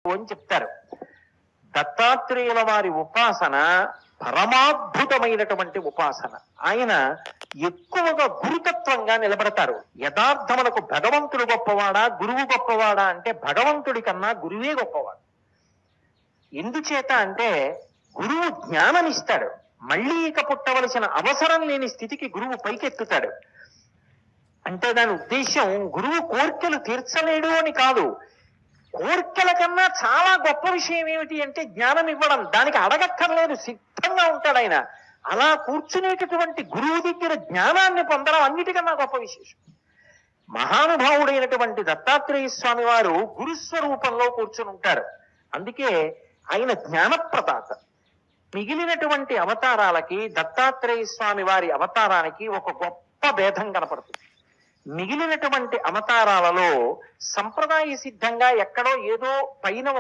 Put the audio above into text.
అని చెప్తారు. దత్తాత్రేయుల వారి ఉపాసన పరమాద్భుతమైనటువంటి ఉపాసన. ఆయన ఎక్కువగా గురుతత్వంగా నిలబడతారు. యథార్థములకు భగవంతుడు గొప్పవాడా గురువు గొప్పవాడా అంటే భగవంతుడి కన్నా గురువే గొప్పవాడు. ఎందుచేత అంటే గురువు జ్ఞానమిస్తాడు, మళ్ళీ ఇక పుట్టవలసిన అవసరం లేని స్థితికి గురువు పైకెత్తుతాడు. అంటే దాని ఉద్దేశం గురువు కోర్కెలు తీర్చలేడు అని కాదు. కోర్కెల కన్నా చాలా గొప్ప విషయం ఏమిటి అంటే జ్ఞానం ఇవ్వడం. దానికి అడగక్కర్లేదు, సిద్ధంగా ఉంటాడు ఆయన. అలా కూర్చునేటటువంటి గురువు దగ్గర జ్ఞానాన్ని పొందడం అన్నిటికన్నా గొప్ప విశేషం. మహానుభావుడైనటువంటి దత్తాత్రేయ స్వామి వారు గురుస్వరూపంలో కూర్చుని ఉంటారు. అందుకే ఆయన జ్ఞానప్రదాత. మిగిలినటువంటి అవతారాలకి దత్తాత్రేయ స్వామి వారి అవతారానికి ఒక గొప్ప భేదం కనపడుతుంది. మిగిలినటువంటి అవతారాలలో సంప్రదాయ సిద్ధంగా ఎక్కడో ఏదో పైన